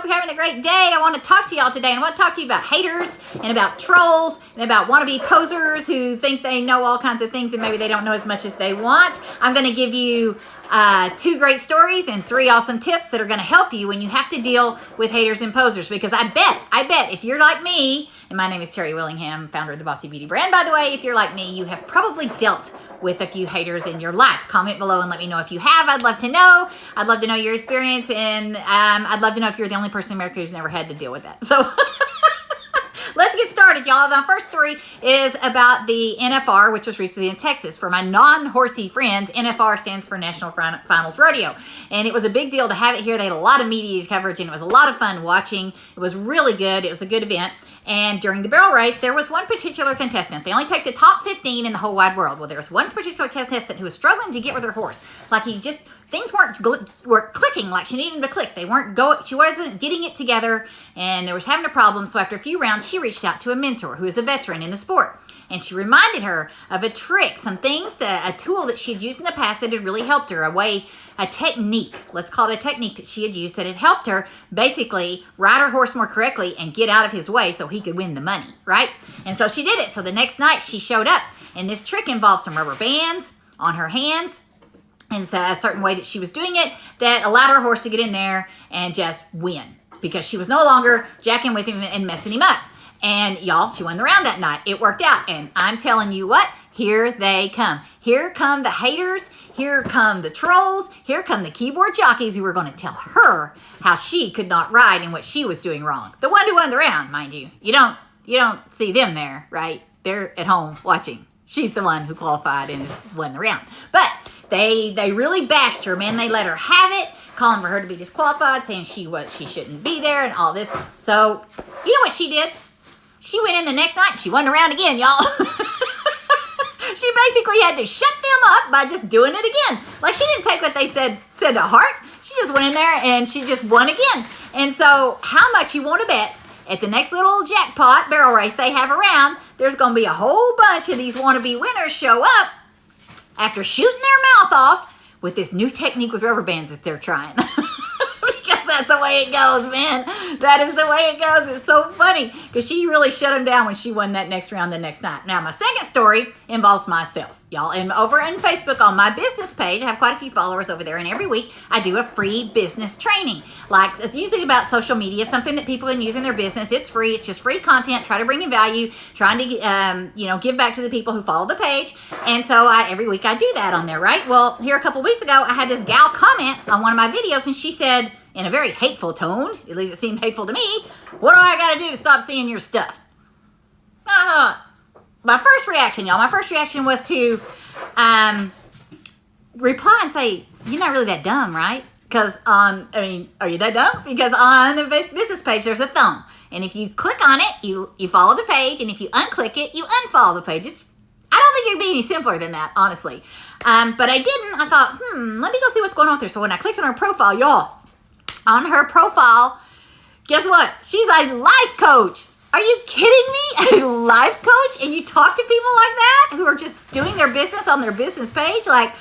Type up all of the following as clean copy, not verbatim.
you're having a great day. I want to talk to y'all today, and I want to talk to you about haters and about trolls and about wannabe posers who think they know all kinds of things and maybe they don't know as much as they want. I'm going to give you 2 great stories and 3 awesome tips that are going to help you when you have to deal with haters and posers, because I bet if you're like me, and my name is Terry Willingham, founder of the Bossy Beauty brand, by the way, if you're like me, you have probably dealt with a few haters in your life. Comment below and let me know if you have. I'd love to know. I'd love to know your experience, and I'd love to know if you're the only person in America who's never had to deal with that. So let's get started, y'all. The first story is about the NFR, which was recently in Texas. For my non-horsey friends, NFR stands for National Finals Rodeo. And it was a big deal to have it here. They had a lot of media coverage, and it was a lot of fun watching. It was really good. It was a good event. And during the barrel race, there was one particular contestant. They only take the top 15 in the whole wide world. Well, there was one particular contestant who was struggling to get with her horse. Like things weren't clicking like she needed them to click. She wasn't getting it together, and they was having a problem. So after a few rounds, she reached out to a mentor who is a veteran in the sport. And she reminded her of a trick, some things, a tool that she had used in the past that had really helped her, a technique, let's call it a technique that she had used that had helped her basically ride her horse more correctly and get out of his way so he could win the money, right? And so she did it. So the next night she showed up, and this trick involved some rubber bands on her hands, and so a certain way that she was doing it that allowed her horse to get in there and just win, because she was no longer jacking with him and messing him up. And y'all, she won the round that night. It worked out. And I'm telling you what, here they come. Here come the haters. Here come the trolls. Here come the keyboard jockeys who were going to tell her how she could not ride and what she was doing wrong. The one who won the round, mind you. You don't see them there, right? They're at home watching. She's the one who qualified and won the round. But they really bashed her, man. They let her have it, calling for her to be disqualified, saying she shouldn't be there and all this. So, you know what she did? She went in the next night and she won the round again, y'all. She basically had to shut them up by just doing it again. Like, she didn't take what they said to heart. She just went in there and she just won again. And so how much you want to bet at the next little jackpot barrel race they have around, there's going to be a whole bunch of these wannabe winners show up after shooting their mouth off with this new technique with rubber bands that they're trying. That's the way it goes, man. That is the way it goes. It's so funny because she really shut him down when she won that next round the next night. Now, my second story involves myself, y'all. And over on Facebook on my business page, I have quite a few followers over there. And every week I do a free business training. Like, it's usually about social media, something that people can use in their business. It's free. It's just free content. Try to bring in value. Trying to, give back to the people who follow the page. And so every week I do that on there, right? Well, here a couple weeks ago, I had this gal comment on one of my videos, and she said, in a very hateful tone, at least it seemed hateful to me, what do I got to do to stop seeing your stuff? My first reaction, y'all, was to reply and say, you're not really that dumb, right? Because are you that dumb? Because on the business page, there's a thumb. And if you click on it, you follow the page. And if you unclick it, you unfollow the page. I don't think it'd be any simpler than that, honestly. But I didn't. I thought, let me go see what's going on with her. So when I clicked on her profile, y'all, on her profile, guess what? She's a life coach. Are you kidding me? A life coach? And you talk to people like that who are just doing their business on their business page? Like,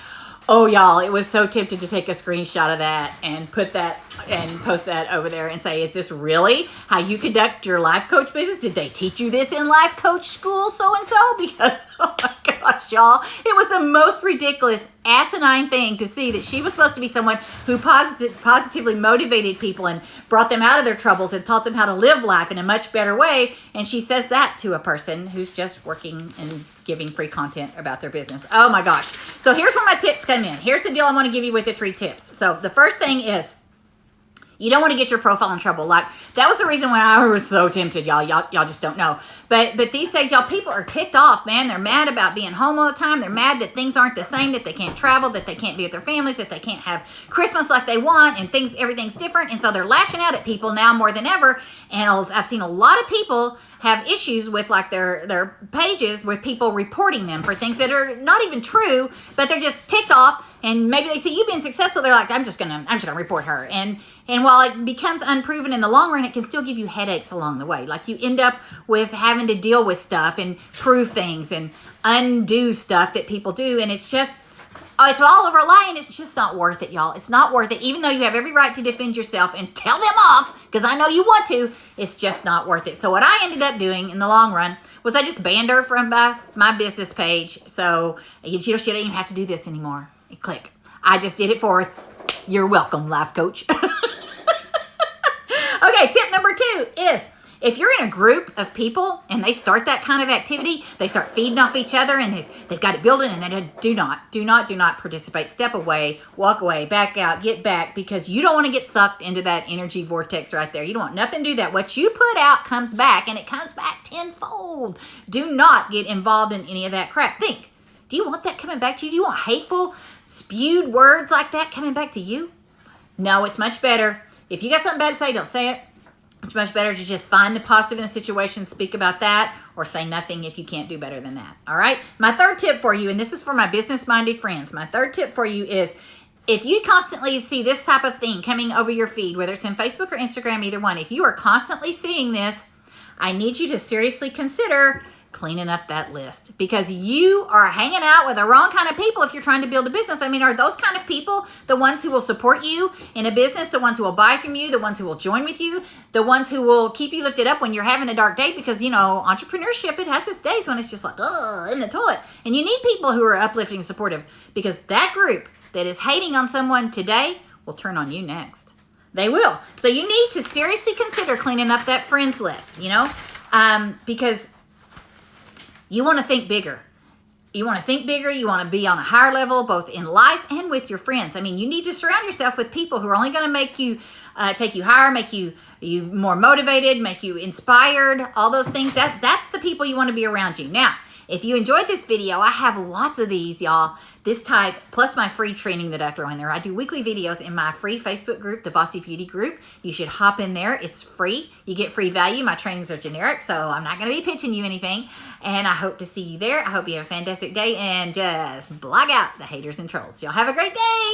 oh, y'all, it was so tempted to take a screenshot of that and put that and post that over there and say, is this really how you conduct your life coach business? Did they teach you this in life coach school so-and-so? Because, oh my gosh, y'all, it was the most ridiculous, asinine thing to see that she was supposed to be someone who positively motivated people and brought them out of their troubles and taught them how to live life in a much better way. And she says that to a person who's just working and giving free content about their business. Oh my gosh. So here's where my tips come in. Here's the deal I want to give you with the 3 tips. So the first thing is, you don't want to get your profile in trouble. Like, that was the reason why I was so tempted, y'all. Y'all just don't know. But these days, y'all, people are ticked off, man. They're mad about being home all the time. They're mad that things aren't the same, that they can't travel, that they can't be with their families, that they can't have Christmas like they want, and everything's different. And so they're lashing out at people now more than ever. And I've seen a lot of people have issues with, like, their pages with people reporting them for things that are not even true, but they're just ticked off. And maybe they see you being successful, they're like, I'm just gonna report her. And while it becomes unproven in the long run, it can still give you headaches along the way. Like, you end up with having to deal with stuff and prove things and undo stuff that people do. And it's just, Oh, it's all over lying. It's just not worth it, y'all. It's not worth it. Even though you have every right to defend yourself and tell them off, because I know you want to, it's just not worth it. So what I ended up doing in the long run was I just banned her from my business page. So she don't even have to do this anymore. Click. I just did it for her. You're welcome, life coach. Okay, tip number 2 is, if you're in a group of people and they start that kind of activity, they start feeding off each other and they've got it building, and they do not participate. Step away, walk away, back out, get back, because you don't want to get sucked into that energy vortex right there. You don't want nothing to do that. What you put out comes back, and it comes back tenfold. Do not get involved in any of that crap. Think, do you want that coming back to you? Do you want hateful, spewed words like that coming back to you? No, it's much better. If you got something bad to say, don't say it. It's much better to just find the positive in the situation, speak about that, or say nothing if you can't do better than that. All right? My third tip for you, and this is for my business-minded friends, my third tip for you is, if you constantly see this type of thing coming over your feed, whether it's in Facebook or Instagram, either one, if you are constantly seeing this, I need you to seriously consider cleaning up that list, because you are hanging out with the wrong kind of people if you're trying to build a business. I mean, are those kind of people the ones who will support you in a business, the ones who will buy from you, the ones who will join with you, the ones who will keep you lifted up when you're having a dark day? Because, you know, entrepreneurship, it has its days when it's just like, ugh, in the toilet. And you need people who are uplifting and supportive, because that group that is hating on someone today will turn on you next. They will. So you need to seriously consider cleaning up that friends list, you know, because you want to think bigger. You want to think bigger. You want to be on a higher level, both in life and with your friends. I mean, you need to surround yourself with people who are only going to make you, take you higher, make you more motivated, make you inspired, all those things. That's the people you want to be around you. Now, if you enjoyed this video, I have lots of these, y'all. This type, plus my free training that I throw in there. I do weekly videos in my free Facebook group, the Bossy Beauty group. You should hop in there. It's free. You get free value. My trainings are generic, so I'm not going to be pitching you anything. And I hope to see you there. I hope you have a fantastic day, and just blog out the haters and trolls. Y'all have a great day.